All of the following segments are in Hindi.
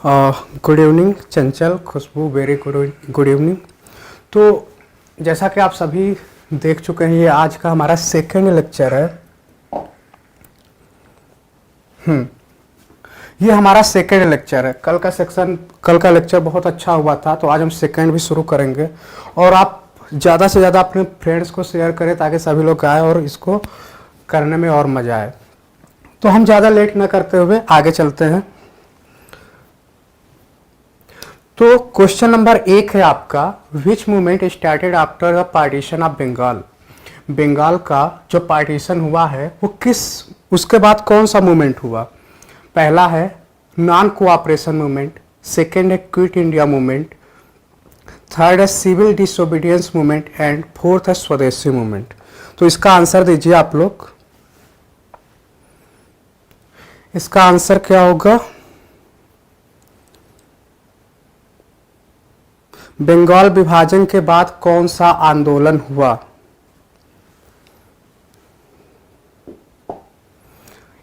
गुड इवनिंग चंचल, खुशबू, वेरी गुड इवनिंग। तो जैसा कि आप सभी देख चुके हैं, ये आज का हमारा सेकंड लेक्चर है। ये हमारा सेकंड लेक्चर है। कल का लेक्चर बहुत अच्छा हुआ था, तो आज हम सेकंड भी शुरू करेंगे। और आप ज़्यादा से ज़्यादा अपने फ्रेंड्स को शेयर करें ताकि सभी लोग आए और इसको करने में और मज़ा आए। तो हम ज़्यादा लेट ना करते हुए आगे चलते हैं। तो क्वेश्चन नंबर 1 है आपका, which movement started after the partition of Bengal. Bengal का जो पार्टीशन हुआ है वो उसके बाद कौन सा मूवमेंट हुआ। पहला है नॉन कोऑपरेशन मूवमेंट, सेकेंड है क्विट इंडिया मूवमेंट, थर्ड है civil disobedience movement and fourth है स्वदेशी मूवमेंट। तो इसका आंसर दीजिए आप लोग। इसका आंसर क्या होगा? बंगाल विभाजन के बाद कौन सा आंदोलन हुआ?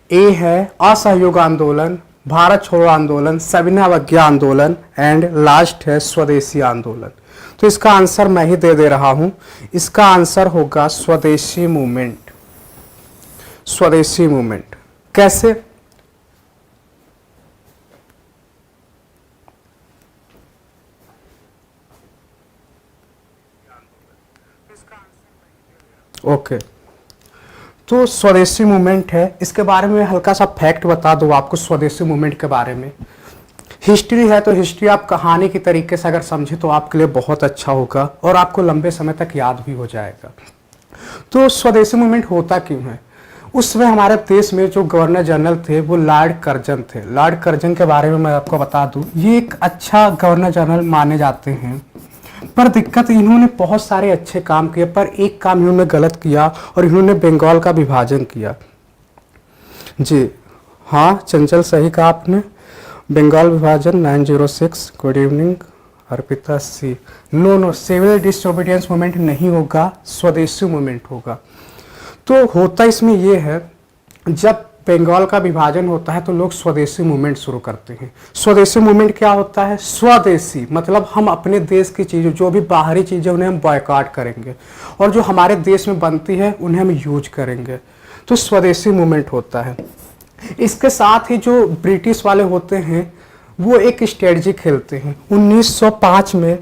ए है असहयोग आंदोलन, भारत छोड़ो आंदोलन, सविनय अवज्ञा आंदोलन एंड लास्ट है स्वदेशी आंदोलन। तो इसका आंसर मैं ही दे रहा हूं। इसका आंसर होगा स्वदेशी मूवमेंट। स्वदेशी मूवमेंट कैसे? ओके तो स्वदेशी मूवमेंट है, इसके बारे में हल्का सा फैक्ट बता दूं आपको। स्वदेशी मूवमेंट के बारे में हिस्ट्री है, तो हिस्ट्री आप कहानी की तरीके से अगर समझे तो आपके लिए बहुत अच्छा होगा और आपको लंबे समय तक याद भी हो जाएगा। तो स्वदेशी मूवमेंट होता क्यों है? उस समय हमारे देश में जो गवर्नर जनरल थे वो लॉर्ड कर्जन थे। लॉर्ड कर्जन के बारे में मैं आपको बता दूं, ये एक अच्छा गवर्नर जनरल माने जाते हैं, पर दिक्कत इन्होंने बहुत सारे अच्छे काम किए, पर एक काम इन्होंने गलत किया और इन्होंने बंगाल का विभाजन किया। जी हाँ चंचल, सही कहा आपने। बंगाल विभाजन 906। गुड इवनिंग अर्पिता सी। नो, सिविल डिसोबीडियंस मूवमेंट नहीं होगा, स्वदेशी मूवमेंट होगा। तो होता इसमें यह है, जब बंगाल का विभाजन होता है तो लोग स्वदेशी मूवमेंट शुरू करते हैं। स्वदेशी मूवमेंट क्या होता है? स्वदेशी मतलब हम अपने देश की चीज़ें, जो भी बाहरी चीज़ें उन्हें हम बॉयकॉट करेंगे और जो हमारे देश में बनती है उन्हें हम यूज करेंगे। तो स्वदेशी मूवमेंट होता है। इसके साथ ही जो ब्रिटिश वाले होते हैं वो एक स्ट्रेटजी खेलते हैं। 1905 में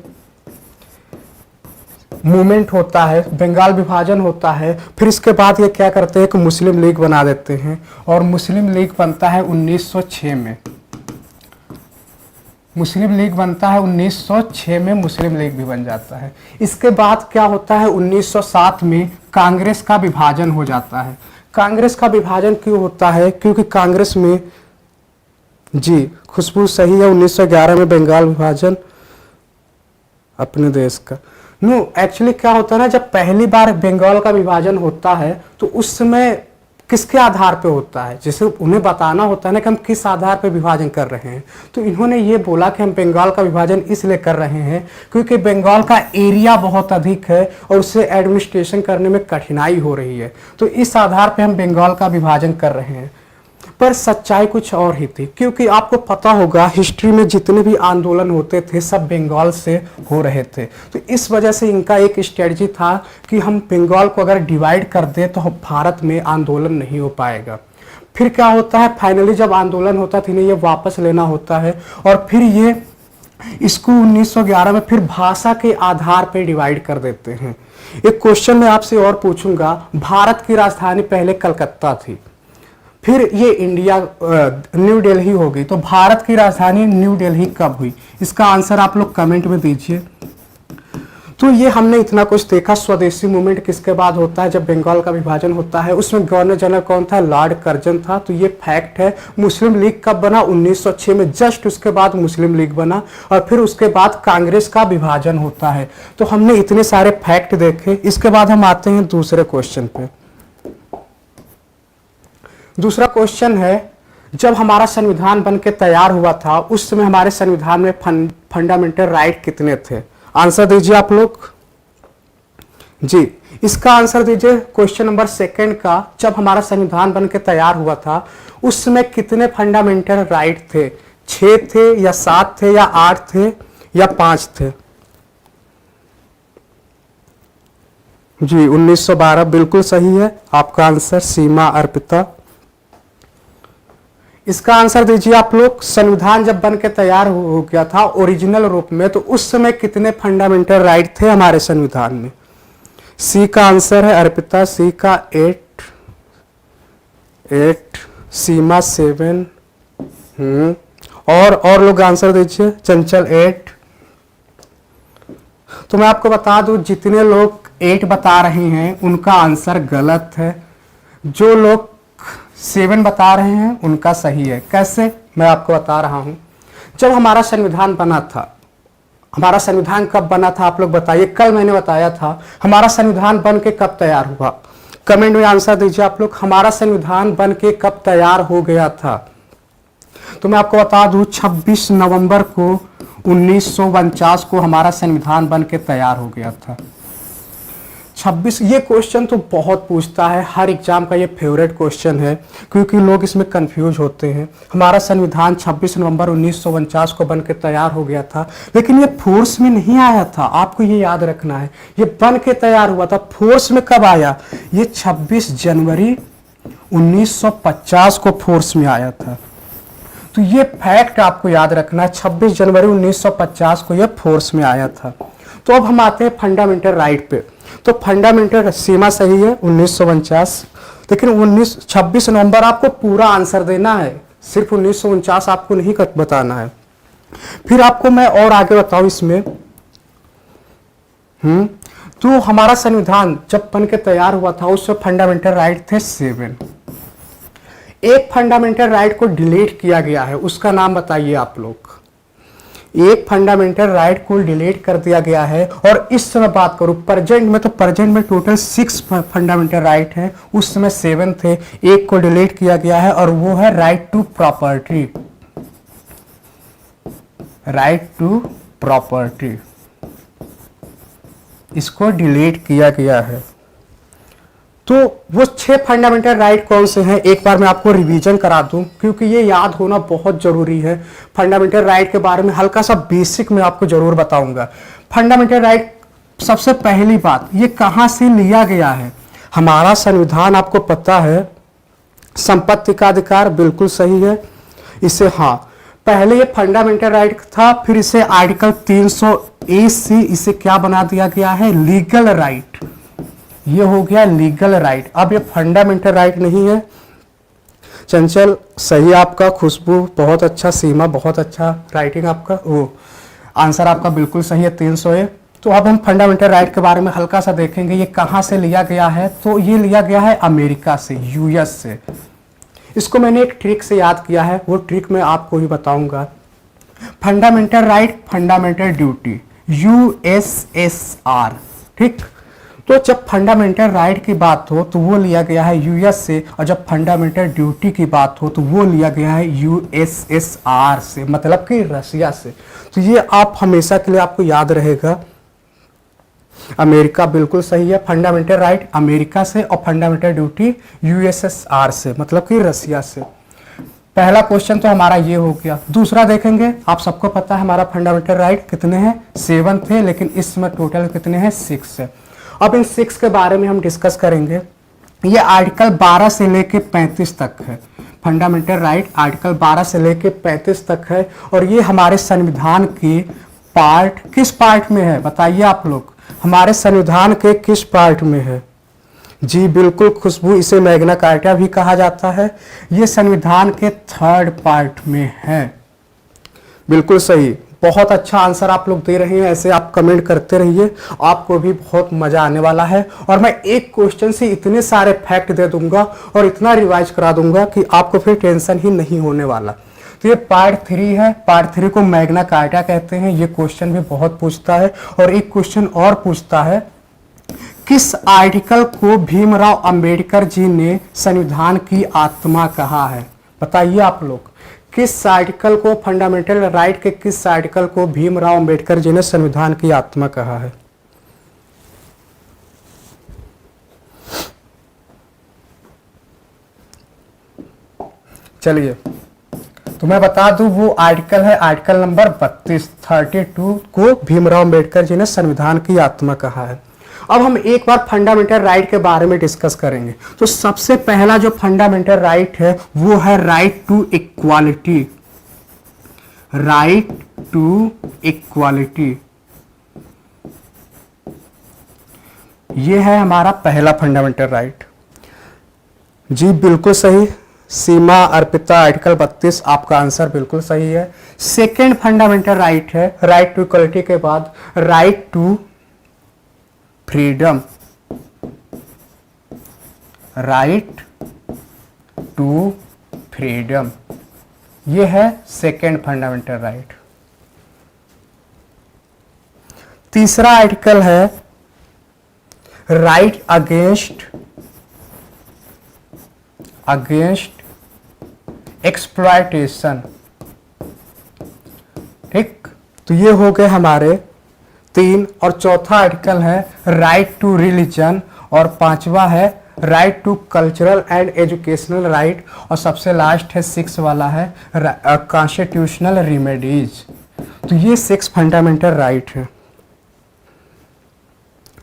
मूवमेंट होता है, बंगाल विभाजन होता है, फिर इसके बाद ये क्या करते हैं कि मुस्लिम लीग बना देते हैं और मुस्लिम लीग बनता है 1906 में। मुस्लिम लीग बनता है 1906 में, मुस्लिम लीग भी बन जाता है। इसके बाद क्या होता है? 1907 में कांग्रेस का विभाजन हो जाता है। कांग्रेस का विभाजन क्यों होता है? क्योंकि कांग्रेस में, जी खुशबू सही है, 1911 में बंगाल विभाजन अपने देश का। नो एक्चुअली क्या होता है ना, जब पहली बार बंगाल का विभाजन होता है तो उस समय किसके आधार पे होता है? जैसे उन्हें बताना होता है ना कि हम किस आधार पे विभाजन कर रहे हैं। तो इन्होंने ये बोला कि हम बंगाल का विभाजन इसलिए कर रहे हैं क्योंकि बंगाल का एरिया बहुत अधिक है और उससे एडमिनिस्ट्रेशन करने में कठिनाई हो रही है, तो इस आधार पर हम बंगाल का विभाजन कर रहे हैं। पर सच्चाई कुछ और ही थी, क्योंकि आपको पता होगा हिस्ट्री में जितने भी आंदोलन होते थे सब बंगाल से हो रहे थे। तो इस वजह से इनका एक स्ट्रेटजी था कि हम बंगाल को अगर डिवाइड कर दें तो भारत में आंदोलन नहीं हो पाएगा। फिर क्या होता है, फाइनली जब आंदोलन होता था इन्हें ये वापस लेना होता है और फिर ये इसको 1911 में फिर भाषा के आधार पर डिवाइड कर देते हैं। एक क्वेश्चन मैं आपसे और पूछूंगा, भारत की राजधानी पहले कलकत्ता थी, फिर ये इंडिया न्यू दिल्ली हो गई, तो भारत की राजधानी न्यू दिल्ली कब हुई? इसका आंसर आप लोग कमेंट में दीजिए। तो ये हमने इतना कुछ देखा। स्वदेशी मूवमेंट किसके बाद होता है? जब बंगाल का विभाजन होता है। उसमें गवर्नर जनरल कौन था? लॉर्ड कर्जन था। तो ये फैक्ट है। मुस्लिम लीग कब बना? 1906 में, जस्ट उसके बाद मुस्लिम लीग बना और फिर उसके बाद कांग्रेस का विभाजन होता है। तो हमने इतने सारे फैक्ट देखे। इसके बाद हम आते हैं दूसरे क्वेश्चन पे। दूसरा क्वेश्चन है, जब हमारा संविधान बन के तैयार हुआ था उस समय हमारे संविधान में फंडामेंटल राइट कितने थे? आंसर दीजिए आप लोग। जी इसका आंसर दीजिए क्वेश्चन नंबर सेकंड का। जब हमारा संविधान बन के तैयार हुआ था उस समय कितने फंडामेंटल राइट थे? 6 थे या 7 थे या 8 थे या 5 थे? जी 1912 बिल्कुल सही है आपका आंसर, सीमा अर्पिता। इसका आंसर दीजिए आप लोग। संविधान जब बन के तैयार हो गया था ओरिजिनल रूप में, तो उस समय कितने फंडामेंटल राइट थे हमारे संविधान में? सी का आंसर है अर्पिता, सी का 8, सीमा 7। और लोग आंसर दीजिए। चंचल 8। तो मैं आपको बता दूं, जितने लोग 8 बता रहे हैं उनका आंसर गलत है, जो लोग 7 बता रहे हैं उनका सही है। कैसे, मैं आपको बता रहा हूं। जब हमारा संविधान बना था, हमारा संविधान कब बना था आप लोग बताइए। कल मैंने बताया था हमारा संविधान बन के कब तैयार हुआ। कमेंट में आंसर दीजिए आप लोग, हमारा संविधान बन के कब तैयार हो गया था। तो मैं आपको बता दूं 26 नवंबर को 1949 को हमारा संविधान बन के तैयार हो गया था। 26, ये क्वेश्चन तो बहुत पूछता है, हर एग्जाम का ये फेवरेट क्वेश्चन है, क्योंकि लोग इसमें कंफ्यूज होते हैं। हमारा संविधान 26 नवंबर 1949 को बन के तैयार हो गया था, लेकिन ये फोर्स में नहीं आया था, आपको ये याद रखना है। ये बन के तैयार हुआ था, फोर्स में कब आया? ये 26 जनवरी 1950 को फोर्स में आया था। तो ये फैक्ट आपको याद रखना है, 26 जनवरी 1950 को ये फोर्स में आया था। तो अब हम आते हैं फंडामेंटल राइट पे। तो फंडामेंटल सीमा सही है 1949, लेकिन 26 नवंबर आपको पूरा आंसर देना है, सिर्फ 1949 आपको नहीं बताना है। फिर आपको मैं और आगे बताऊं इसमें। तो हमारा संविधान जब बन के तैयार हुआ था उसमें फंडामेंटल राइट थे 7। एक फंडामेंटल राइट को डिलीट किया गया है, उसका नाम बताइए आप लोग। एक फंडामेंटल राइट को डिलीट कर दिया गया है, और इस समय बात करूं प्रेजेंट में, तो प्रेजेंट में टोटल 6 फंडामेंटल राइट हैं, उस समय 7 थे, एक को डिलीट किया गया है और वो है right to property. Right to property, इसको डिलीट किया गया है। तो वो 6 फंडामेंटल राइट कौन से हैं, एक बार मैं आपको रिवीजन करा दूं, क्योंकि ये याद होना बहुत जरूरी है। फंडामेंटल राइट के बारे में हल्का सा बेसिक मैं आपको जरूर बताऊंगा। फंडामेंटल राइट, सबसे पहली बात, ये कहां से लिया गया है? हमारा संविधान आपको पता है, संपत्ति का अधिकार बिल्कुल सही है इसे। हाँ, पहले ये फंडामेंटल राइट था, फिर इसे आर्टिकल 300A से इसे क्या बना दिया गया है? Legal right. ये हो गया लीगल राइट, अब ये फंडामेंटल राइट नहीं है। चंचल सही आपका, खुशबू बहुत अच्छा, सीमा बहुत अच्छा, राइटिंग आपका, वो आंसर आपका बिल्कुल सही है 300A। तो अब हम फंडामेंटल राइट के बारे में हल्का सा देखेंगे, ये कहाँ से लिया गया है। तो ये लिया गया है अमेरिका से, यूएस से। इसको मैंने एक ट्रिक से याद किया है, वो ट्रिक मैं आपको ही बताऊंगा। Fundamental right, fundamental duty, USSR, ठीक। तो जब फंडामेंटल राइट की बात हो तो वो लिया गया है यूएस से, और जब फंडामेंटल ड्यूटी की बात हो तो वो लिया गया है USSR से, मतलब कि रसिया से। तो ये आप हमेशा के लिए आपको याद रहेगा। अमेरिका बिल्कुल सही है, फंडामेंटल राइट अमेरिका से और फंडामेंटल ड्यूटी USSR से, मतलब कि रसिया से। पहला क्वेश्चन तो हमारा ये हो गया। दूसरा देखेंगे, आप सबको पता है हमारा फंडामेंटल राइट कितने हैं? 7 थे, लेकिन इस समय टोटल कितने हैं? 6 है। अब इन 6 के बारे में हम डिस्कस करेंगे। ये आर्टिकल 12 से लेके 35 तक है। फंडामेंटल राइट आर्टिकल 12 से लेके 35 तक है, और ये हमारे संविधान के पार्ट, किस पार्ट में है बताइए आप लोग? हमारे संविधान के किस पार्ट में है? जी बिल्कुल खुशबू, इसे मैग्ना कार्टा भी कहा जाता है। ये संविधान के 3rd पार्ट में है। बिल्कुल सही, बहुत अच्छा आंसर आप लोग दे रहे हैं, ऐसे आप कमेंट करते रहिए, आपको भी बहुत मजा आने वाला है। और मैं एक क्वेश्चन से इतने सारे फैक्ट दे दूंगा और इतना रिवाइज करा दूंगा कि आपको फिर टेंशन ही नहीं होने वाला। तो ये पार्ट 3 है, पार्ट 3 को मैग्ना कार्टा कहते हैं। ये क्वेश्चन भी बहुत पूछता है। और एक क्वेश्चन और पूछता है, किस आर्टिकल को भीमराव अंबेडकर जी ने संविधान की आत्मा कहा है? बताइए आप लोग, किस आर्टिकल को, फंडामेंटल राइट के किस आर्टिकल को भीमराव अंबेडकर जी ने संविधान की आत्मा कहा है? चलिए तो मैं बता दूं वो आर्टिकल है आर्टिकल नंबर 32 को भीमराव अंबेडकर जी ने संविधान की आत्मा कहा है। अब हम एक बार फंडामेंटल राइट के बारे में डिस्कस करेंगे। तो सबसे पहला जो फंडामेंटल राइट है वो है right to equality. Right to equality, ये है हमारा पहला फंडामेंटल राइट। जी बिल्कुल सही सीमा अर्पिता, आर्टिकल 32 आपका आंसर बिल्कुल सही है। सेकेंड फंडामेंटल राइट है राइट टू इक्वालिटी के बाद right to freedom. Right to freedom, ये है सेकेंड फंडामेंटल राइट। तीसरा आर्टिकल है राइट अगेंस्ट एक्सप्लॉयटेशन। ठीक, तो ये हो गए हमारे 3। और चौथा आर्टिकल है राइट टू रिलीजन और पांचवा है right to cultural and educational right और सबसे लास्ट है 6 वाला है कॉन्स्टिट्यूशनल रिमेडीज। तो ये 6 फंडामेंटल राइट है।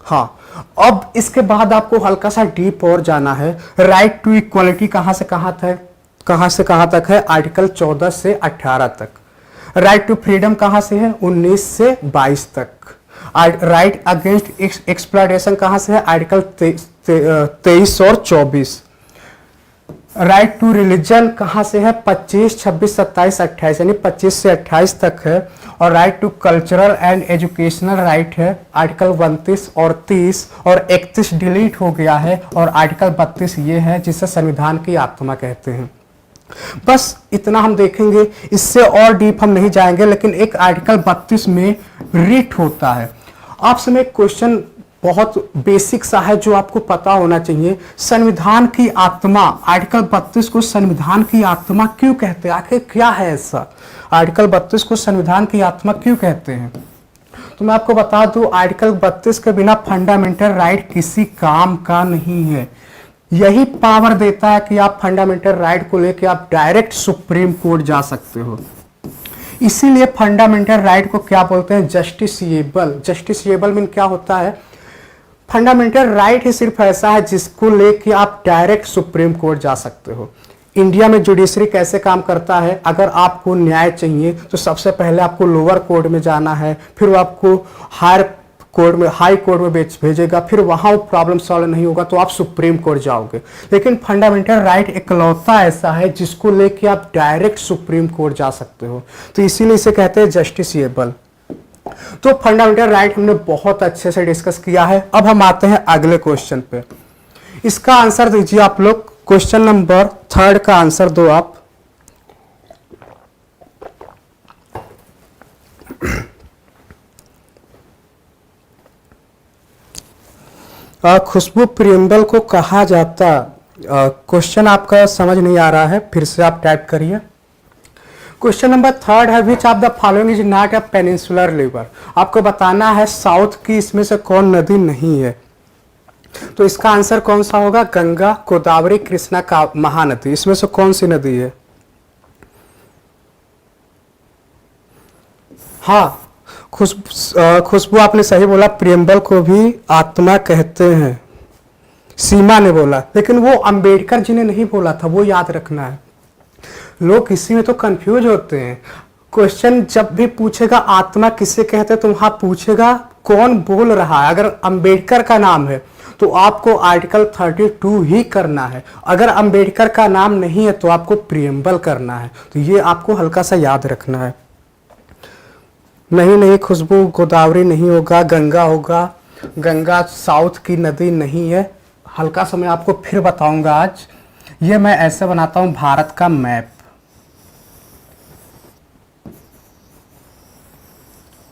हाँ, अब इसके बाद आपको हल्का सा डीप और जाना है। राइट टू इक्वालिटी कहां से कहां तक है? आर्टिकल 14 से 18 तक। राइट टू फ्रीडम कहां से है? 19 से 22 तक। राइट अगेंस्ट एक्सप्लॉयटेशन कहां से है? आर्टिकल 23 और 24। राइट टू रिलीजन कहां से है? 25, 26, 27, 28 यानी 25 से 28 तक है। और right to cultural and educational right है आर्टिकल 29 और 30 और 31 डिलीट हो गया है और आर्टिकल 32 ये है जिसे संविधान की आत्मा कहते हैं। बस इतना हम देखेंगे, इससे और डीप हम नहीं जाएंगे। लेकिन एक आर्टिकल 32 में रिट होता है। आपसे मैं क्वेश्चन बहुत बेसिक सा है जो आपको पता होना चाहिए। संविधान की आत्मा, आर्टिकल 32 को संविधान की आत्मा क्यों कहते हैं? आखिर क्या है ऐसा? आर्टिकल 32 को संविधान की आत्मा क्यों कहते हैं? तो मैं आपको बता दूं, आर्टिकल 32 के बिना फंडामेंटल राइट किसी काम का नहीं है। यही पावर देता है कि आप फंडामेंटल राइट को लेकर आप डायरेक्ट सुप्रीम कोर्ट जा सकते हो। इसीलिए फंडामेंटल राइट को क्या बोलते हैं? जस्टिसिएबल। जस्टिसिएबल मीन क्या होता है? फंडामेंटल राइट ही सिर्फ ऐसा है जिसको लेके आप डायरेक्ट सुप्रीम कोर्ट जा सकते हो। इंडिया में जुडिशरी कैसे काम करता है? अगर आपको न्याय चाहिए तो सबसे पहले आपको लोअर कोर्ट में जाना है, फिर वो आपको हाई कोर्ट में भेजेगा, फिर वहां वो प्रॉब्लम सॉल्व नहीं होगा तो आप सुप्रीम कोर्ट जाओगे। लेकिन फंडामेंटल राइट इकलौता ऐसा है जिसको लेके आप डायरेक्ट सुप्रीम कोर्ट जा सकते हो, तो इसीलिए इसे कहते हैं जस्टिसिएबल। तो फंडामेंटल राइट हमने बहुत अच्छे से डिस्कस किया है। अब हम आते हैं अगले क्वेश्चन पे। इसका आंसर दीजिए आप लोग। क्वेश्चन नंबर 3 का आंसर दो आप। खुशबू प्रियम्बल को कहा जाता, क्वेश्चन आपका समझ नहीं आ रहा है, फिर से आप टाइप करिए। क्वेश्चन नंबर 3 है विच of the following is not a peninsular river. आपको बताना है साउथ की इसमें से कौन नदी नहीं है। तो इसका आंसर कौन सा होगा? गंगा, गोदावरी, कृष्णा का महानदी, इसमें से कौन सी नदी है? हाँ, खुशबू आपने सही बोला, प्रियम्बल को भी आत्मा कहते हैं। सीमा ने बोला, लेकिन वो अंबेडकर जी ने नहीं बोला था, वो याद रखना है। लोग इसी में तो कंफ्यूज होते हैं। क्वेश्चन जब भी पूछेगा आत्मा किसे कहते हैं तो वहां पूछेगा कौन बोल रहा है। अगर अंबेडकर का नाम है तो आपको आर्टिकल 32 ही करना है। अगर अंबेडकर का नाम नहीं है तो आपको प्रियम्बल करना है। तो ये आपको हल्का सा याद रखना है। नहीं, खुशबू गोदावरी नहीं होगा, गंगा होगा। गंगा साउथ की नदी नहीं है। हल्का सा मैं आपको फिर बताऊंगा आज। ये मैं ऐसे बनाता हूं भारत का मैप।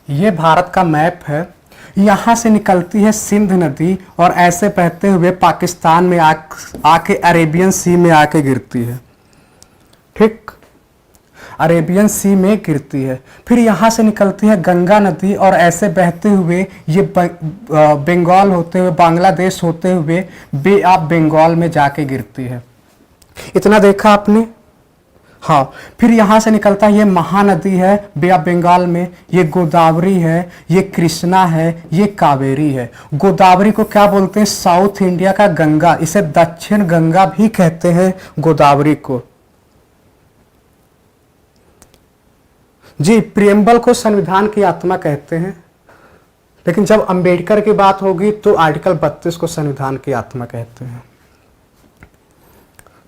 ये भारत का मैप है। यहां से निकलती है सिंध नदी और ऐसे बहते हुए पाकिस्तान में आके अरेबियन सी में आके गिरती है। ठीक, अरेबियन सी में गिरती है। फिर यहां से निकलती है गंगा नदी और ऐसे बहते हुए ये बंगाल होते हुए, बांग्लादेश होते हुए बे ऑफ बंगाल में जाके गिरती है। इतना देखा आपने? हाँ, फिर यहाँ से निकलता है, ये महानदी है बे ऑफ बंगाल में, ये गोदावरी है, ये कृष्णा है, ये कावेरी है। गोदावरी को क्या बोलते हैं? साउथ इंडिया का गंगा, इसे दक्षिण गंगा भी कहते हैं गोदावरी को। जी, प्रियम्बल को संविधान की आत्मा कहते हैं, लेकिन जब अंबेडकर की बात होगी तो आर्टिकल 32 को संविधान की आत्मा कहते हैं।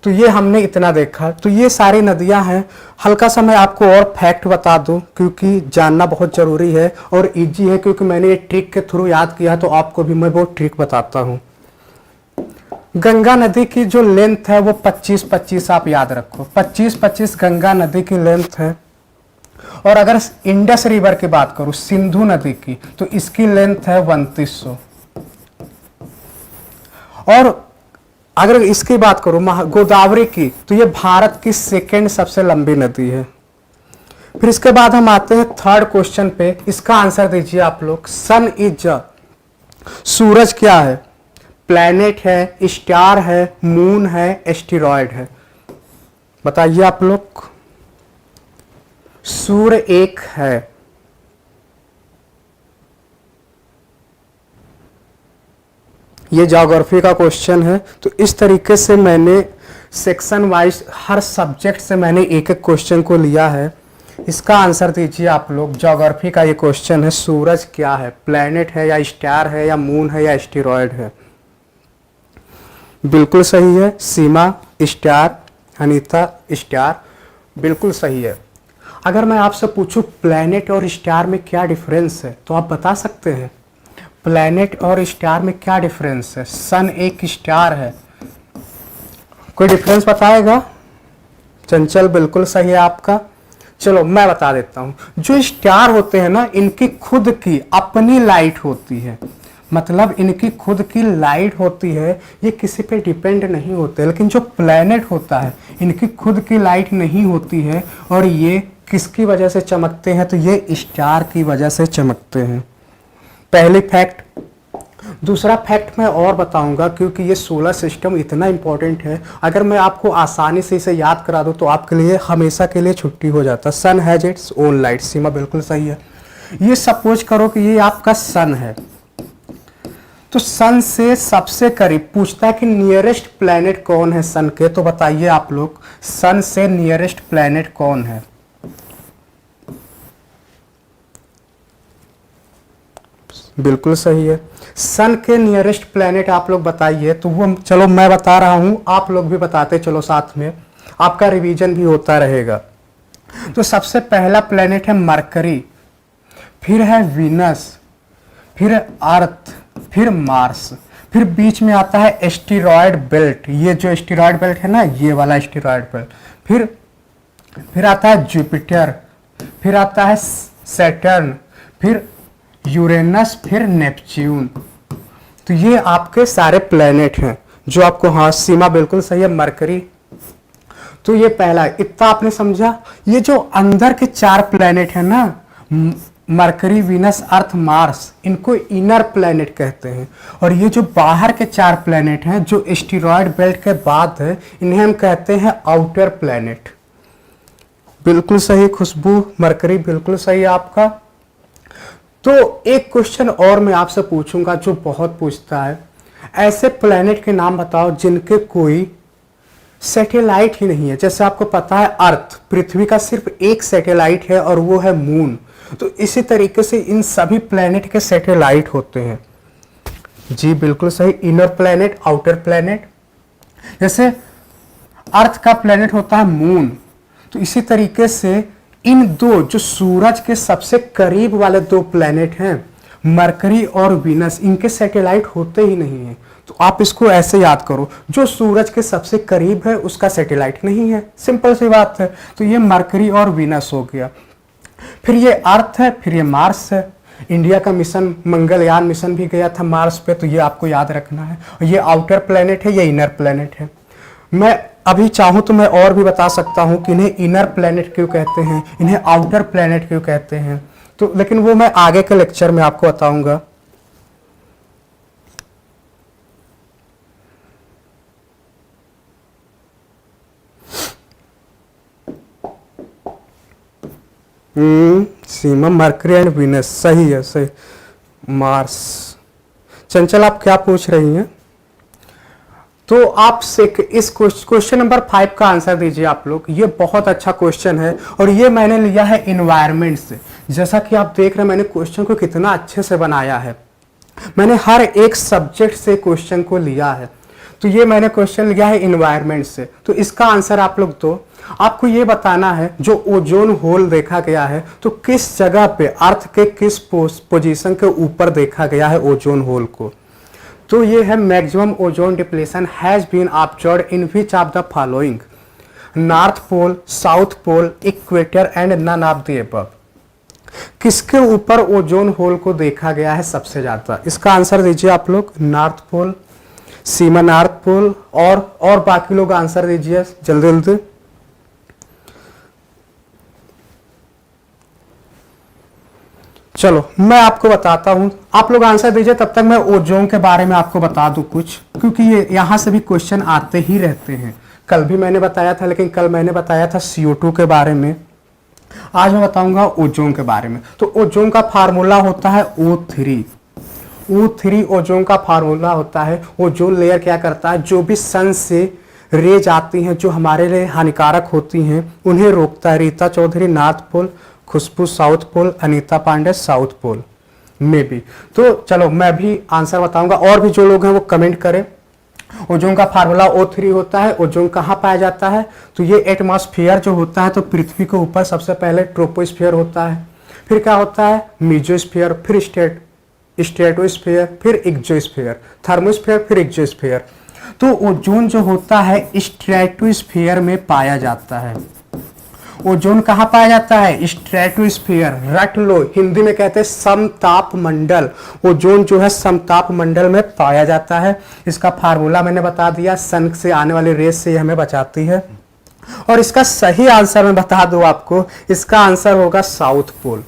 तो ये हमने इतना देखा। तो ये सारी नदियां हैं। हल्का सा मैं आपको और फैक्ट बता दूं, क्योंकि जानना बहुत जरूरी है और इजी है, क्योंकि मैंने ये ट्रिक के थ्रू याद किया, तो आपको भी मैं वो ट्रिक बताता हूं। गंगा नदी की जो लेंथ है वो 25-25 आप याद रखो, 25-25 गंगा नदी की लेंथ है। और अगर इंडस रिवर की बात करूं, सिंधु नदी की, तो इसकी लेंथ है 2900। और अगर इसकी बात करूं गोदावरी की, तो ये भारत की सेकेंड सबसे लंबी नदी है। फिर इसके बाद हम आते हैं थर्ड क्वेश्चन पे। इसका आंसर दीजिए आप लोग। सन इज, सूरज क्या है? प्लैनेट है, स्टार है, मून है, एस्टेरॉयड है? बताइए आप लोग। सूर्य एक है। ये ज्योग्राफी का क्वेश्चन है। तो इस तरीके से मैंने सेक्शन वाइज हर सब्जेक्ट से मैंने एक एक क्वेश्चन को लिया है। इसका आंसर दीजिए आप लोग। ज्योग्राफी का ये क्वेश्चन है, सूरज क्या है? प्लैनेट है या स्टार है या मून है या एस्टेरॉयड है? बिल्कुल सही है सीमा, स्टार। अनीता, स्टार बिल्कुल सही है। अगर मैं आपसे पूछूं प्लैनेट और स्टार में क्या डिफरेंस है, तो आप बता सकते हैं? प्लैनेट और स्टार में क्या डिफरेंस है? सन एक स्टार है, कोई डिफरेंस बताएगा? चंचल बिल्कुल सही है आपका। चलो मैं बता देता हूं। जो स्टार होते हैं ना, इनकी खुद की अपनी लाइट होती है, मतलब इनकी खुद की लाइट होती है, ये किसी पे डिपेंड नहीं होते। लेकिन जो प्लैनेट होता है, इनकी खुद की लाइट नहीं होती है, और ये किसकी वजह से चमकते हैं? तो ये स्टार की वजह से चमकते हैं। पहली फैक्ट। दूसरा फैक्ट मैं और बताऊंगा, क्योंकि ये सोलर सिस्टम इतना इंपॉर्टेंट है। अगर मैं आपको आसानी से इसे याद करा दूं तो आपके लिए हमेशा के लिए छुट्टी हो जाता। सन हैज इट्स ओन लाइट। सीमा बिल्कुल सही है। ये सपोज करो कि ये आपका सन है, तो सन से सबसे करीब पूछता है कि नियरेस्ट प्लैनेट कौन है सन के, तो बताइए आप लोग, सन से नियरेस्ट प्लैनेट कौन है? बिल्कुल सही है। सन के नियरेस्ट प्लैनेट आप लोग बताइए। तो वो चलो मैं बता रहा हूं, आप लोग भी बताते चलो, साथ में आपका रिवीजन भी होता रहेगा। तो सबसे पहला प्लैनेट है मरकरी, फिर है वीनस, फिर अर्थ, फिर मार्स, फिर बीच में आता है एस्टेरॉयड बेल्ट। ये जो एस्टेरॉयड बेल्ट है ना, ये वाला एस्टेरॉयड बेल्ट। फिर आता है जुपिटर, फिर आता है सैटर्न, फिर यूरेनस, फिर नेपच्यून। तो ये आपके सारे प्लेनेट हैं जो आपको, हाँ सीमा बिल्कुल सही है, मरकरी। तो ये पहला, इतना आपने समझा। ये जो अंदर के 4 प्लेनेट है ना, मरकरी, वीनस, अर्थ, मार्स, इनको इनर प्लेनेट कहते हैं। और ये जो बाहर के 4 प्लेनेट हैं जो एस्टेरॉयड बेल्ट के बाद है, इन्हें हम कहते हैं आउटर प्लेनेट। बिल्कुल सही खुशबू, मरकरी बिल्कुल सही आपका। तो एक क्वेश्चन और मैं आपसे पूछूंगा जो बहुत पूछता है, ऐसे प्लेनेट के नाम बताओ जिनके कोई सैटेलाइट ही नहीं है। जैसे आपको पता है अर्थ, पृथ्वी का सिर्फ एक सैटेलाइट है और वो है मून। तो इसी तरीके से इन सभी प्लेनेट के सैटेलाइट होते हैं। जी बिल्कुल सही, इनर प्लेनेट, आउटर प्लेनेट। जैसे अर्थ का प्लेनेट होता है मून, तो इसी तरीके से इन दो जो सूरज के सबसे करीब वाले 2 प्लेनेट हैं, मरकरी और वीनस, इनके सैटेलाइट होते ही नहीं है। तो आप इसको ऐसे याद करो, जो सूरज के सबसे करीब है उसका सैटेलाइट नहीं है, सिंपल सी बात है। तो ये मरकरी और वीनस हो गया। फिर ये अर्थ है, फिर ये मार्स है। इंडिया का मिशन, मंगलयान मिशन भी गया था मार्स पे, तो ये आपको याद रखना है। ये आउटर प्लेनेट है, ये इनर प्लेनेट है। मैं अभी चाहूं तो मैं और भी बता सकता हूं कि इन्हें इनर प्लेनेट क्यों कहते हैं, इन्हें आउटर प्लेनेट क्यों कहते हैं, तो लेकिन वो मैं आगे के लेक्चर में आपको बताऊंगा। सीमा, मरकरी एंड वीनस, सही है, सही। मार्स। चंचल आप क्या पूछ रही हैं? तो आप इस क्वेश्चन नंबर 5 का आंसर दीजिए आप लोग। ये बहुत अच्छा क्वेश्चन है और ये मैंने लिया है इन्वायरमेंट से। जैसा कि आप देख रहे हैं मैंने क्वेश्चन को कितना अच्छे से बनाया है, मैंने हर एक सब्जेक्ट से क्वेश्चन को लिया है। तो ये मैंने क्वेश्चन लिया है इन्वायरमेंट से। तो इसका आंसर आप लोग दो। आपको ये बताना है जो ओजोन होल देखा गया है तो किस जगह पे, अर्थ के किस पोजीशन के ऊपर देखा गया है ओजोन होल को। तो ये है maximum ozone depletion has been observed in which of the following, north pole, south pole, equator and none of the above. किसके ऊपर ओजोन होल को देखा गया है सबसे ज्यादा? इसका आंसर दीजिए आप लोग। नॉर्थ पोल, सीमा नॉर्थ पोल, और बाकी लोग आंसर दीजिए जल्दी जल्दी। चलो मैं आपको बताता हूं, आप लोग आंसर दीजिए तब तक मैं ओजोन के बारे में आपको बता दूं कुछ, क्योंकि ये यहां से भी क्वेश्चन आते ही रहते हैं। कल भी मैंने बताया था, लेकिन कल मैंने बताया था CO2 के बारे में, आज मैं बताऊंगा ओजोन के बारे में। तो ओजोन का फार्मूला होता है O3। O3 ओजोन का फार्मूला होता है। ओजोन लेयर क्या करता है, जो भी सन से रेज आती हैं जो हमारे लिए हानिकारक होती हैं उन्हें रोकता है। Rita Chaudhary north pole, Khushboo south pole, Anita Pandey south pole में भी। तो चलो मैं भी आंसर बताऊंगा, और भी जो लोग हैं वो कमेंट करें। ओजोन का फार्मूला O3 होता है। ओजोन कहाँ पाया जाता है? तो ये एटमॉस्फेयर जो होता है, तो पृथ्वी के ऊपर सबसे पहले ट्रोपोस्फेयर होता है, फिर क्या होता है मेसोस्फेयर, फिर स्ट्रेटोस्फेयर, फिर एक्सोस्फेयर, थर्मोस्फेयर, फिर एक्सोस्फेयर। तो ओजोन जो होता है स्ट्रेटोस्फेयर में पाया जाता है। ओजोन कहाँ पाया जाता है? स्ट्रेटोस्फेयर। रट लो, हिंदी में कहते हैं समताप मंडल। ओजोन जो है समताप मंडल में पाया जाता है। इसका फार्मूला मैंने बता दिया, सन से आने वाली रेस से हमें बचाती है। और इसका सही आंसर मैं बता दूं आपको, इसका आंसर होगा साउथ पोल।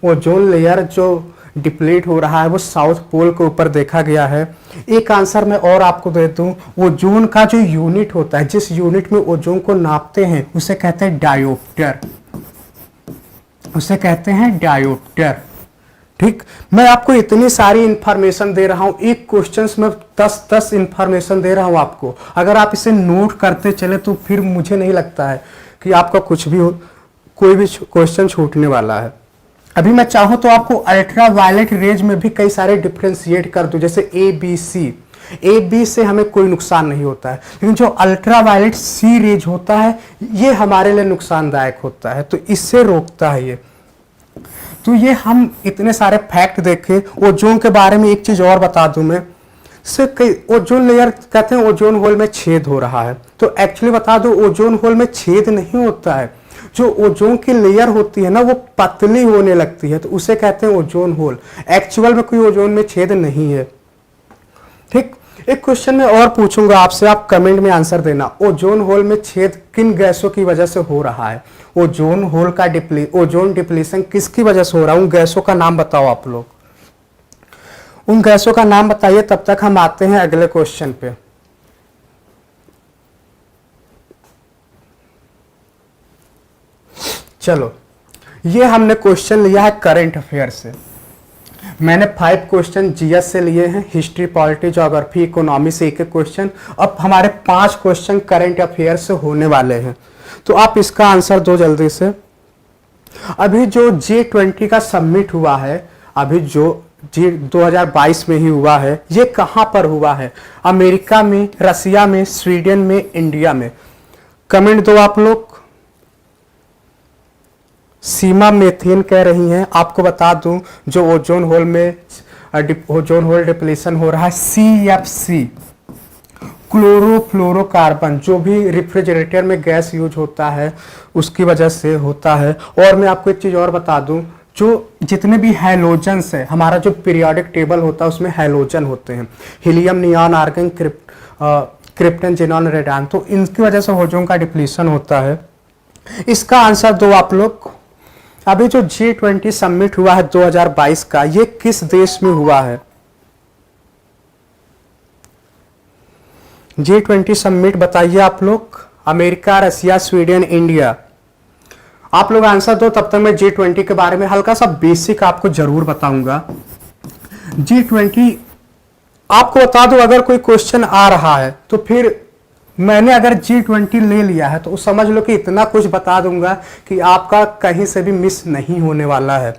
ओजोन लेयर जो डिप्लीट हो रहा है वो साउथ पोल के ऊपर देखा गया है। एक आंसर मैं और आपको दे दूं, ओजोन का जो यूनिट होता है, जिस यूनिट में ओजोन को नापते हैं उसे कहते हैं डायोप्टर, उसे कहते हैं डायोप्टर। ठीक, मैं आपको इतनी सारी इंफॉर्मेशन दे रहा हूं, एक क्वेश्चन में 10 इंफॉर्मेशन दे रहा हूं आपको। अगर आप इसे नोट करते चले तो फिर मुझे नहीं लगता है कि आपका कुछ भी कोई भी क्वेश्चन छूटने वाला है। अभी मैं चाहूं तो आपको अल्ट्रा वायलेट रेज में भी कई सारे डिफ्रेंशिएट कर दूं, जैसे A B से हमें कोई नुकसान नहीं होता है, लेकिन जो अल्ट्रा वायलेट C रेज होता है ये हमारे लिए नुकसानदायक होता है, तो इससे रोकता है ये। तो ये हम इतने सारे फैक्ट देखे। ओजोन के बारे में एक चीज और बता दूं मैं, कई ओजोन लेयर कहते हैं ओजोन होल में छेद हो रहा है, तो एक्चुअली बता दो ओजोन होल में छेद नहीं होता है। जो ओजोन की लेयर होती है ना वो पतली होने लगती है, तो उसे कहते हैं ओजोन होल। एक्चुअल में कोई ओजोन में छेद नहीं है। ठीक, एक क्वेश्चन में और पूछूंगा आपसे, आप कमेंट में आंसर देना। ओजोन होल में छेद किन गैसों की वजह से हो रहा है? ओजोन होल का ओजोन डिप्लीशन किसकी वजह से हो रहा है? उन गैसों का नाम बताओ आप लोग, उन गैसों का नाम बताइए। तब तक हम आते हैं अगले क्वेश्चन पे। चलो, ये हमने क्वेश्चन लिया है करंट अफेयर से। मैंने 5 क्वेश्चन जीएस से लिए हैं, हिस्ट्री, पॉलिटी, ज्योग्राफी, इकोनॉमी से एक क्वेश्चन। अब हमारे 5 क्वेश्चन करंट अफेयर से होने वाले हैं, तो आप इसका आंसर दो जल्दी से। अभी जो G20 का समिट हुआ है, अभी जो 2022 में ही हुआ है, ये कहां पर हुआ है? अमेरिका में, रसिया में, स्वीडन में, इंडिया में? कमेंट दो आप लोग। सीमा मेथेन कह रही हैं। आपको बता दूं जो ओजोन होल में ओजोन होल डिप्लीशन हो रहा है, CFC क्लोरोफ्लोरोकार्बन, जो भी रेफ्रिजरेटर में गैस यूज होता है उसकी वजह से होता है। और मैं आपको एक चीज और बता दूं, जो जितने भी हैलोजन्स है, हमारा जो पीरियोडिक टेबल होता है उसमें हैलोजन होते हैं, helium, neon, argon, krypton, xenon, radon, तो इनकी वजह से ओजोन का डिप्लीशन होता है। इसका आंसर दो आप लोग। अभी जो G20 समिट हुआ है 2022 का, ये किस देश में हुआ है? G20 समिट बताइए आप लोग। अमेरिका, रसिया, स्वीडन, इंडिया? आप लोग आंसर दो, तब तक मैं G20 के बारे में हल्का सा बेसिक आपको जरूर बताऊंगा। G20 आपको बता दूं, अगर कोई क्वेश्चन आ रहा है तो फिर मैंने अगर G20 ले लिया है तो समझ लो कि इतना कुछ बता दूंगा कि आपका कहीं से भी मिस नहीं होने वाला है।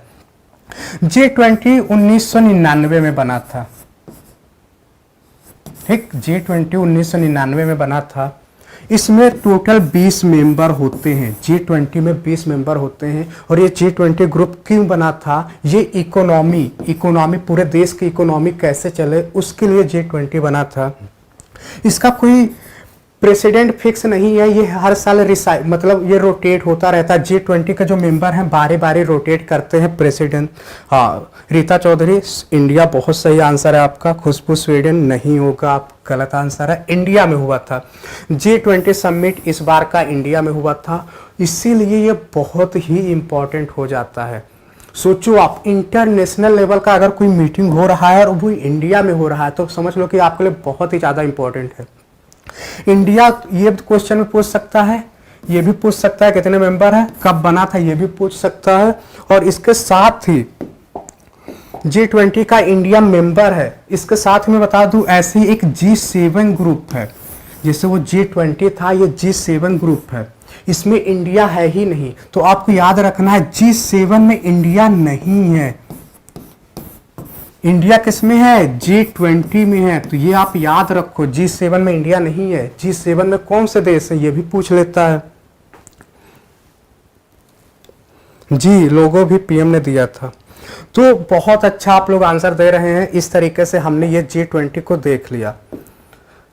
G20 1999 में बना था, ठीक, G20 1999 में बना था। इसमें टोटल 20 मेंबर होते हैं, G20 में 20 मेंबर होते हैं। और ये G20 ग्रुप क्यों बना था? ये इकोनॉमी पूरे देश की इकोनॉमी कैसे चले उसके लिए G20 बना था। इसका कोई प्रेसिडेंट फिक्स नहीं है, ये हर साल मतलब ये रोटेट होता रहता है। G20 के जो मेंबर हैं बारी बारी रोटेट करते हैं प्रेसिडेंट। हाँ, रीता चौधरी इंडिया, बहुत सही आंसर है आपका। खुशबू स्वीडन नहीं होगा, आप गलत आंसर है, इंडिया में हुआ था। G20 समिट इस बार का इंडिया में हुआ था, इसीलिए ये बहुत ही इंपॉर्टेंट हो जाता है। सोचो आप, इंटरनेशनल लेवल का अगर कोई मीटिंग हो रहा है और वो इंडिया में हो रहा है तो समझ लो कि आपके लिए बहुत ही ज़्यादा इंपॉर्टेंट है। इंडिया ये क्वेश्चन में पूछ सकता है, ये भी पूछ सकता है कितने मेंबर है, कब बना था, ये भी पूछ सकता है। और इसके साथ ही G20 का इंडिया मेंबर है। इसके साथ में बता दूं, ऐसे ही एक G7 ग्रुप है, जैसे वो G20 था, ये G7 ग्रुप है, इसमें इंडिया है ही नहीं। तो आपको याद रखना है G7 में इंडिया नहीं है। इंडिया किसमें है? G20 में है। तो ये आप याद रखो, G7 में इंडिया नहीं है। G7 में कौन से देश है ये भी पूछ लेता है। जी, लोगो भी पीएम ने दिया था। तो बहुत अच्छा आप लोग आंसर दे रहे हैं। इस तरीके से हमने ये G20 को देख लिया।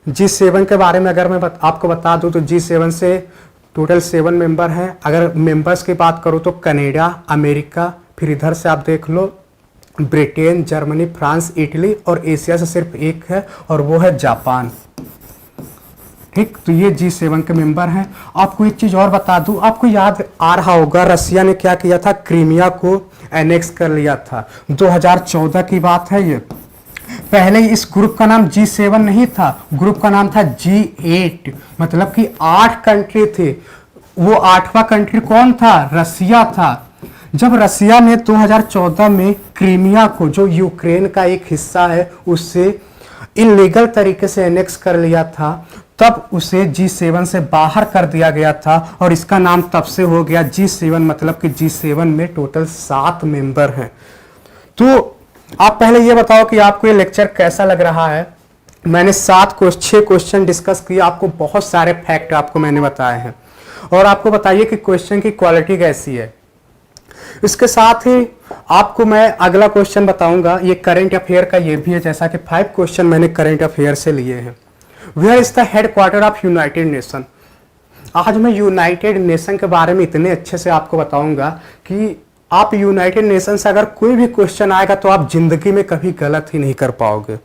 G7 के बारे में अगर मैं आपको बता दूं तो G7 से टोटल 7 मेंबर हैं। अगर मेंबर्स की बात करूं तो कनाडा, अमेरिका, फिर इधर से आप देख लो ब्रिटेन, जर्मनी, फ्रांस, इटली, और एशिया से सिर्फ एक है और वो है जापान। ठीक, तो ये G7 के मेंबर हैं। आपको एक चीज और बता दूं, आपको याद आ रहा होगा रसिया ने क्या किया था, क्रीमिया को एनेक्स कर लिया था। 2014 की बात है ये। पहले इस ग्रुप का नाम G7 नहीं था, ग्रुप का नाम था G8, मतलब कि 8 कंट्री थे। वो 8वां कंट्री कौन था? रसिया था। जब रसिया ने 2014 में क्रीमिया को, जो यूक्रेन का एक हिस्सा है, उससे इलीगल तरीके से एनेक्स कर लिया था, तब उसे G7 से बाहर कर दिया गया था और इसका नाम तब से हो गया G7, मतलब कि G7 में टोटल 7 मेंबर हैं। तो आप पहले ये बताओ कि आपको ये लेक्चर कैसा लग रहा है। मैंने 6 क्वेश्चन डिस्कस किए, आपको बहुत सारे फैक्ट आपको मैंने बताए हैं। और आपको बताइए कि क्वेश्चन की क्वालिटी कैसी है। इसके साथ ही आपको मैं अगला क्वेश्चन बताऊंगा, ये करंट अफेयर का ये भी है, जैसा कि 5 क्वेश्चन मैंने करंट अफेयर से लिए हैं। Where is the headquarter of United Nation. आज मैं यूनाइटेड नेशन के बारे में इतने अच्छे से आपको बताऊंगा कि आप यूनाइटेड नेशन से अगर कोई भी क्वेश्चन आएगा तो आप जिंदगी में कभी गलत ही नहीं कर पाओगे।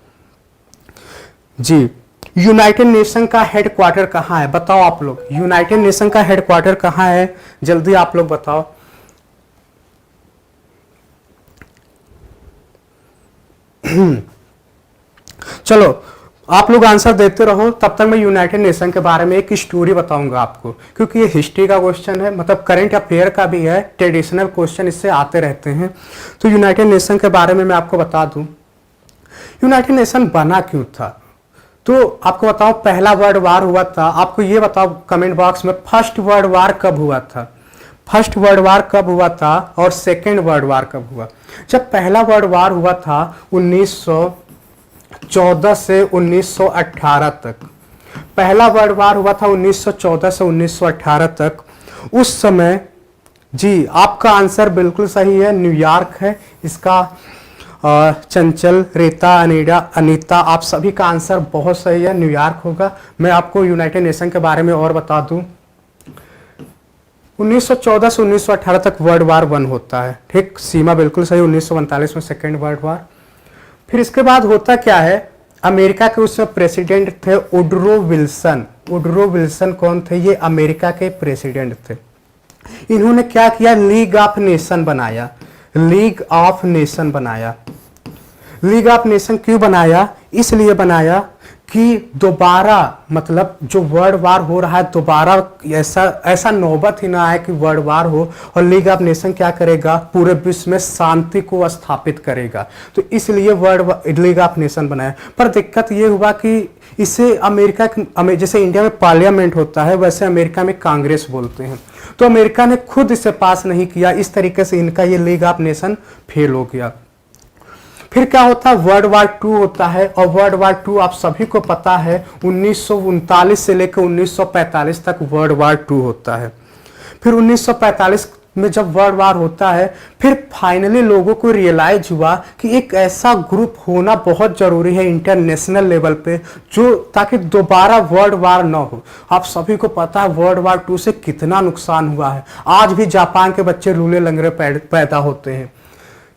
जी, यूनाइटेड नेशन का हेडक्वार्टर कहाँ है बताओ आप लोग। यूनाइटेड नेशन का हेडक्वार्टर कहाँ है, जल्दी आप लोग बताओ। चलो आप लोग आंसर देते रहो, तब तक मैं यूनाइटेड नेशन के बारे में एक स्टोरी बताऊंगा आपको, क्योंकि ये हिस्ट्री का क्वेश्चन है, मतलब करंट अफेयर का भी है, ट्रेडिशनल क्वेश्चन इससे आते रहते हैं। तो यूनाइटेड नेशन के बारे में मैं आपको बता दूं, यूनाइटेड नेशन बना क्यों था। तो आपको बताओ, पहला वर्ल्ड वार हुआ था। आपको ये बताओ कमेंट बॉक्स में, फर्स्ट वर्ल्ड वार कब हुआ था, फर्स्ट वर्ल्ड वार कब हुआ था और सेकेंड वर्ल्ड वार कब हुआ। जब पहला वर्ल्ड वार हुआ था 1914 से 1918 तक, पहला वर्ल्ड वार हुआ था 1914 से 1918 तक। उस समय, जी आपका आंसर बिल्कुल सही है, न्यूयॉर्क है इसका। चंचल, रेता, अनीता, आप सभी का आंसर बहुत सही है, न्यूयॉर्क होगा। मैं आपको यूनाइटेड नेशन के बारे में और बता दूं, 1914 से 1918 तक वर्ल्ड वार 1 होता है। ठीक, सीमा बिल्कुल सही, 1947 में सेकेंड वर्ल्ड वार। फिर इसके बाद होता क्या है, अमेरिका के उसमें प्रेसिडेंट थे वुडरो विल्सन। वुडरो विल्सन कौन थे? ये अमेरिका के प्रेसिडेंट थे। इन्होंने क्या किया, लीग ऑफ नेशन बनाया। लीग ऑफ नेशन बनाया। लीग ऑफ नेशन क्यों बनाया? इसलिए बनाया कि दोबारा मतलब जो वर्ल्ड वार हो रहा है दोबारा ऐसा नौबत ही ना आए कि वर्ल्ड वार हो, और लीग ऑफ नेशन क्या करेगा, पूरे विश्व में शांति को स्थापित करेगा। तो इसलिए वर्ल्ड लीग ऑफ नेशन बनाया। पर दिक्कत ये हुआ कि इसे जैसे इंडिया में पार्लियामेंट होता है वैसे अमेरिका में कांग्रेस बोलते हैं, तो अमेरिका ने खुद इसे पास नहीं किया, इस तरीके से इनका ये लीग ऑफ नेशन फेल हो गया। फिर क्या होता है, वर्ल्ड वार 2 होता है, और वर्ल्ड वार 2 आप सभी को पता है 1939 से लेकर 1945 तक वर्ल्ड वार 2 होता है। फिर 1945 में जब वर्ल्ड वार होता है, फिर फाइनली लोगों को रियलाइज हुआ कि एक ऐसा ग्रुप होना बहुत जरूरी है इंटरनेशनल लेवल पे जो ताकि दोबारा वर्ल्ड वार ना हो। आप सभी को पता है वर्ल्ड वार 2 से कितना नुकसान हुआ है। आज भी जापान के बच्चे लूले लंगड़े पैदा होते हैं।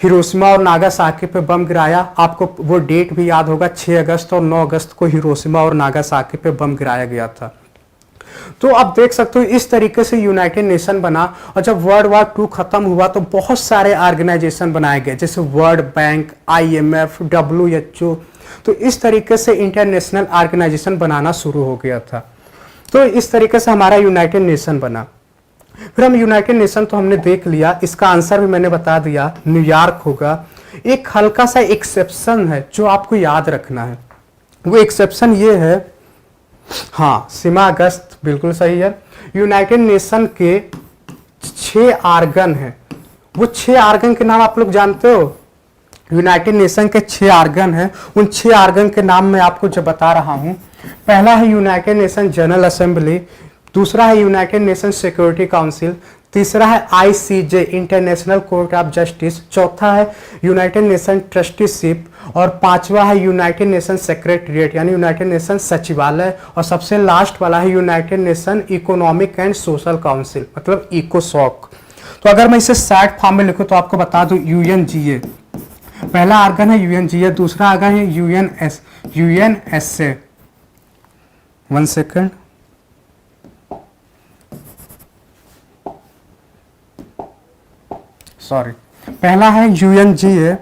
हिरोशिमा और नागासाकी पे बम गिराया, आपको वो डेट भी याद होगा, 6 अगस्त और 9 अगस्त को हिरोशिमा और नागासाकी पे बम गिराया गया था। तो आप देख सकते हो इस तरीके से यूनाइटेड नेशन बना, और जब वर्ल्ड वार 2 खत्म हुआ तो बहुत सारे ऑर्गेनाइजेशन बनाए गए, जैसे वर्ल्ड बैंक, IMF, WHO। तो इस तरीके से इंटरनेशनल ऑर्गेनाइजेशन बनाना शुरू हो गया था। तो इस तरीके से हमारा यूनाइटेड नेशन बना। फिर हम यूनाइटेड नेशन तो हमने देख लिया, इसका आंसर भी मैंने बता दिया, न्यूयॉर्क होगा। एक हल्का सा एक्सेप्शन है जो आपको याद रखना है, वो एक्सेप्शन ये है, हाँ, सीमा अगस्त बिल्कुल सही है। यूनाइटेड नेशन के 6 आर्गन हैं, वो 6 आर्गन के नाम आप लोग जानते हो? यूनाइटेड नेशन के 6 आर्गन हैं, उन 6 आर्गन के नाम मैं आपको जो बता रहा हूं। पहला है यूनाइटेड नेशन जनरल असेंबली, दूसरा है यूनाइटेड नेशन सिक्योरिटी काउंसिल, तीसरा है ICJ international court of justice, चौथा है यूनाइटेड नेशन ट्रस्टीशिप, और पांचवा है यूनाइटेड नेशन सेक्रेटरिएट यानी यूनाइटेड नेशन सचिवालय, और सबसे लास्ट वाला है United nation economic and social council मतलब इकोसॉक। तो अगर मैं इसे शॉर्ट फॉर्म में लिखूं तो आपको बता दूं UNGA पहला आर्गन है, UNGA दूसरा आर्गन है UNSA। 1 सेकेंड, सॉरी, पहला है UNGA,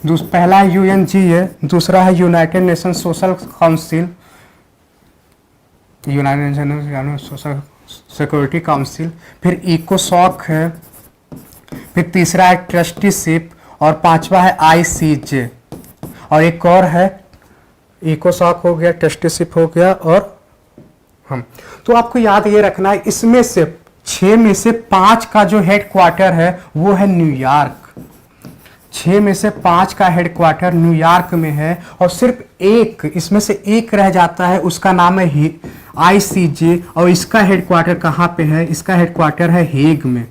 पहला है UNGA, दूसरा है United nation social council, United nation social security council, फिर इकोसॉक है, फिर तीसरा है ट्रस्टीशिप, और पांचवा है ICJ, और एक और है, इकोसॉक हो गया, ट्रस्टीशिप हो गया, और हम तो आपको याद ये रखना है इसमें से 6 में से 5 का जो हेडक्वार्टर है वो है न्यूयॉर्क। 6 में से 5 का हेडक्वार्टर न्यूयॉर्क में है, और सिर्फ एक इसमें से एक रह जाता है, उसका नाम है ICJ, और इसका हेडक्वार्टर कहाँ पे है? इसका हेडक्वार्टर है हेग में।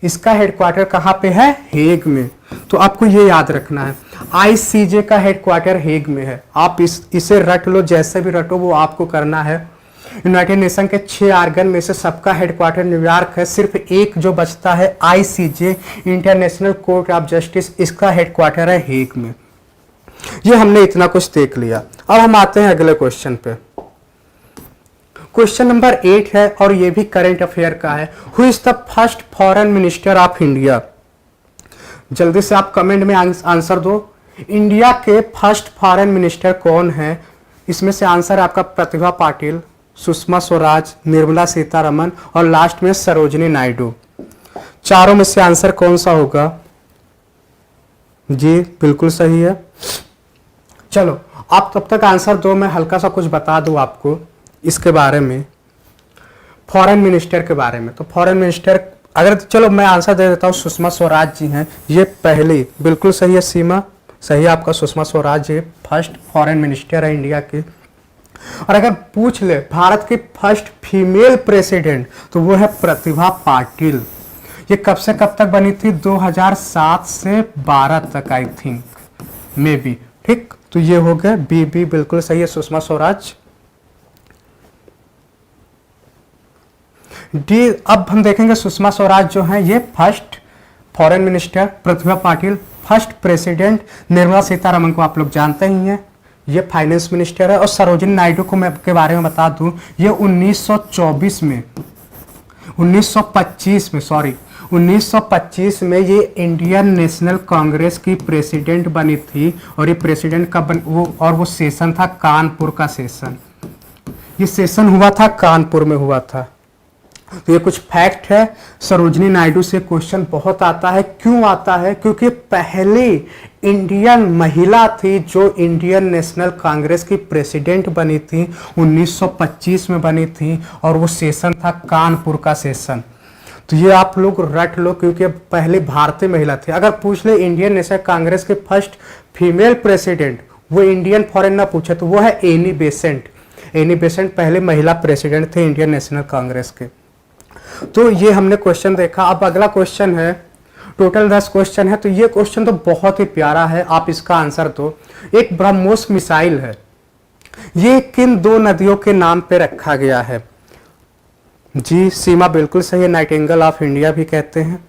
इसका हेडक्वार्टर कहाँ पे है? हेग में। तो आपको ये याद रखना है ICJ का हेडक्वार्टर हेग में है। आप इसे रट लो, जैसे भी रटो वो आपको करना है। यूनाइटेड नेशन के 6 आर्गन में से सबका हेडक्वार्टर न्यूयॉर्क है, सिर्फ एक जो बचता है ICJ international court of justice, इसका हेडक्वार्टर है हेग में। ये हमने इतना कुछ देख लिया। अब हम आते हैं अगले क्वेश्चन पे। क्वेश्चन नंबर 8 है और ये भी करंट अफेयर का है। Who is the first foreign minister of India? जल्दी से आप कमेंट में आंसर दो। इंडिया के फर्स्ट फॉरेन मिनिस्टर कौन है? इसमें से आंसर है आपका प्रतिभा पाटिल, सुषमा स्वराज, निर्मला सीतारमन और लास्ट में सरोजिनी नायडू। चारों में से आंसर कौन सा होगा? जी बिल्कुल सही है। चलो आप तब तक आंसर दो, मैं हल्का सा कुछ बता दूं आपको इसके बारे में, फॉरेन मिनिस्टर के बारे में। तो फॉरेन मिनिस्टर अगर, चलो मैं आंसर दे देता हूँ, सुषमा स्वराज जी हैं। ये पहली बिल्कुल सही है, सीमा सही है आपका, Sushma Swaraj ji first foreign minister है इंडिया के। और अगर पूछ ले भारत की फर्स्ट फीमेल प्रेसिडेंट तो वो है प्रतिभा पाटिल। ये कब से कब तक बनी थी? 2007 से 12 तक आई थिंक, मे बी। ठीक, तो ये हो गया बी बिल्कुल सही है, सुषमा स्वराज। डी, अब हम देखेंगे सुषमा स्वराज जो है ये first foreign minister, Pratibha Patil first president, Nirmala Sitharaman को आप लोग जानते ही हैं, ये फाइनेंस मिनिस्टर है। और सरोजिनी नायडू को मैं के बारे में बता दूं, ये 1924 में 1925 में सॉरी 1925 में ये इंडियन नेशनल कांग्रेस की प्रेसिडेंट बनी थी और ये प्रेसिडेंट का वो सेशन था कानपुर का सेशन। ये सेशन हुआ था कानपुर में हुआ था। तो ये कुछ फैक्ट है। सरोजिनी नायडू से क्वेश्चन बहुत आता है। क्यों आता है? क्योंकि पहली इंडियन महिला थी जो इंडियन नेशनल कांग्रेस की प्रेसिडेंट बनी थी, 1925 में बनी थी और वो सेशन था कानपुर का सेशन। तो ये आप लोग रट लो क्योंकि पहले भारतीय महिला थी। अगर पूछ ले इंडियन नेशनल कांग्रेस के फर्स्ट फीमेल प्रेसिडेंट, वो इंडियन फॉरेन ना पूछे तो वो है एनी बेसेंट। एनी बेसेंट पहले महिला प्रेसिडेंट थे इंडियन नेशनल कांग्रेस के। तो ये हमने क्वेश्चन देखा। अब अगला क्वेश्चन है, टोटल 10 क्वेश्चन है। तो ये क्वेश्चन तो बहुत ही प्यारा है, आप इसका आंसर दो। एक ब्रह्मोस मिसाइल है, ये किन दो नदियों के नाम पे रखा गया है? जी सीमा बिल्कुल सही है, नाइटिंगेल ऑफ इंडिया भी कहते हैं।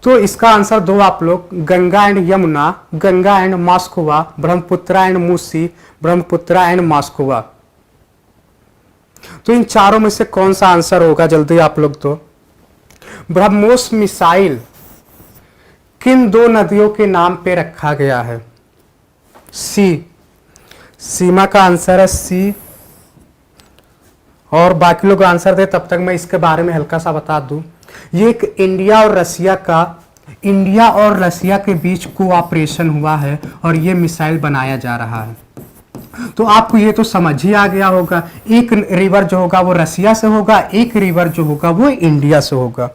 तो इसका आंसर दो आप लोग, Ganga and Yamuna, Ganga and Moskva, Brahmaputra and Musi, Brahmaputra and Moskva. तो इन चारों में से कौन सा आंसर होगा? जल्दी आप लोग दो। ब्रह्मोस मिसाइल किन दो नदियों के नाम पे रखा गया है? सी, सीमा का आंसर है सी। और बाकी लोग आंसर दे, तब तक मैं इसके बारे में हल्का सा बता दूं। ये एक इंडिया और रसिया के बीच कोऑपरेशन हुआ है और ये मिसाइल बनाया जा रहा है। तो आपको ये तो समझ ही आ गया होगा, एक रिवर जो होगा वो रसिया से होगा, एक रिवर जो होगा वो इंडिया से होगा।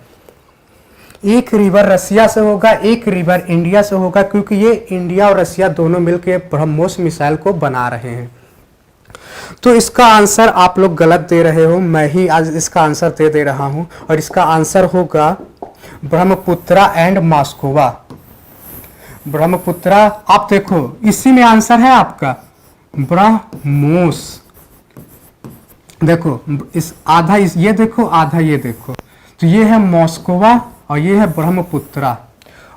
एक रिवर रसिया से होगा, एक रिवर इंडिया से होगा, क्योंकि ये इंडिया और रसिया दोनों मिलकर ब्रह्मोस मिसाइल को बना रहे हैं। तो इसका आंसर आप लोग गलत दे रहे हो, मैं ही आज इसका आंसर दे रहा हूं और इसका आंसर होगा ब्रह्मपुत्रा एंड मॉस्कोवा। ब्रह्मपुत्रा, आप देखो इसी में आंसर है आपका ब्रह्मोस। देखो इस आधा ये देखो, आधा ये देखो, तो ये है मॉस्कोवा और ये है ब्रह्मपुत्रा।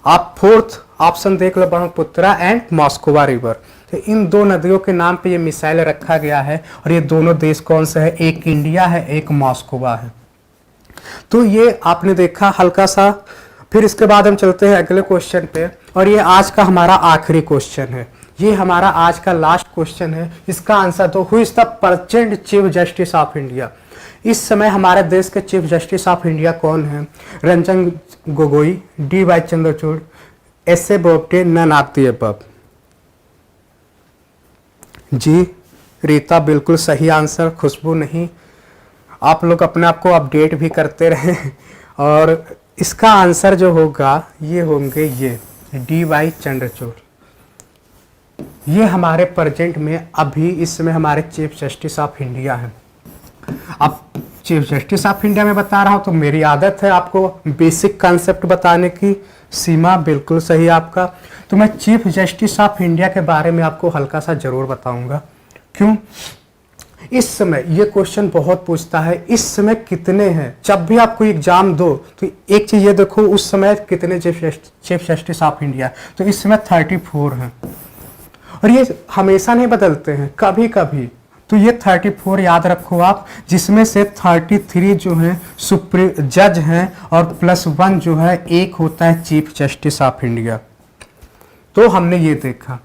आप फोर्थ ऑप्शन देख लो, ब्रह्मपुत्रा एंड मॉस्कोवा रिवर। तो इन दो नदियों के नाम पे ये मिसाइल रखा गया है और ये दोनों देश कौन से है? एक इंडिया है, एक मॉस्कोवा है। तो ये आपने देखा हल्का सा। फिर इसके बाद हम चलते हैं अगले क्वेश्चन पे और ये आज का हमारा आखिरी क्वेश्चन है। ये हमारा आज का लास्ट क्वेश्चन है। इसका आंसर तो, who is the present chief justice of India? इस समय हमारे देश के चीफ जस्टिस ऑफ इंडिया कौन है? Ranjan Gogoi, D Y Chandrachud, S A Bobde, none of the above. जी रीता बिल्कुल सही आंसर। खुशबू नहीं, आप लोग अपने आप को अपडेट भी करते रहें। और इसका आंसर जो होगा ये होंगे ये डी वाई चंद्रचूड़। ये हमारे प्रेजेंट में अभी इस समय हमारे चीफ जस्टिस ऑफ इंडिया हैं। अब चीफ जस्टिस ऑफ इंडिया में बता रहा हूँ तो मेरी आदत है आपको बेसिक कॉन्सेप्ट बताने की। सीमा बिल्कुल सही आपका। तो मैं चीफ जस्टिस ऑफ इंडिया के बारे में आपको हल्का सा जरूर बताऊंगा। क्यों? इस समय ये क्वेश्चन बहुत पूछता है, इस समय कितने हैं? जब भी आप कोई एग्जाम दो तो एक चीज ये देखो, उस समय कितने चीफ जस्टिस ऑफ इंडिया? तो इस समय 34 हैं और ये हमेशा नहीं बदलते हैं, कभी कभी। तो ये 34 याद रखो आप, जिसमें से 33 जो है सुप्रीम जज हैं और +1 जो है एक होता है चीफ जस्टिस ऑफ इंडिया। तो हमने ये देखा।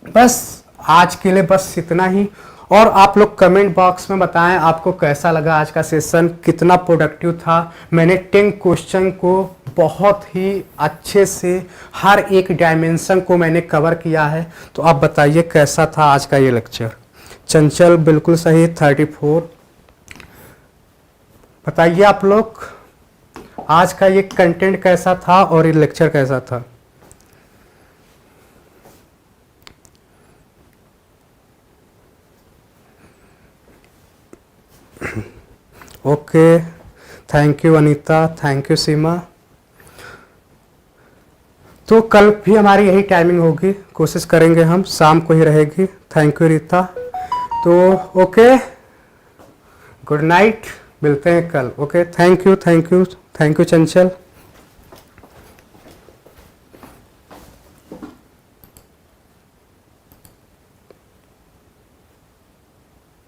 बस आज के लिए बस इतना ही। और आप लोग कमेंट बॉक्स में बताएं आपको कैसा लगा आज का सेशन, कितना प्रोडक्टिव था। मैंने 10 क्वेश्चन को बहुत ही अच्छे से हर एक डायमेंशन को मैंने कवर किया है। तो आप बताइए कैसा था आज का ये लेक्चर। चंचल बिल्कुल सही, 34। बताइए आप लोग आज का ये कंटेंट कैसा था और ये लेक्चर कैसा था। Okay, thank you Anita, thank you Seema. तो कल भी हमारी यही टाइमिंग होगी, कोशिश करेंगे हम शाम को ही रहेगी। Thank you Rita. तो ओके, गुड नाइट, मिलते हैं कल। Okay, thank you Chanchal.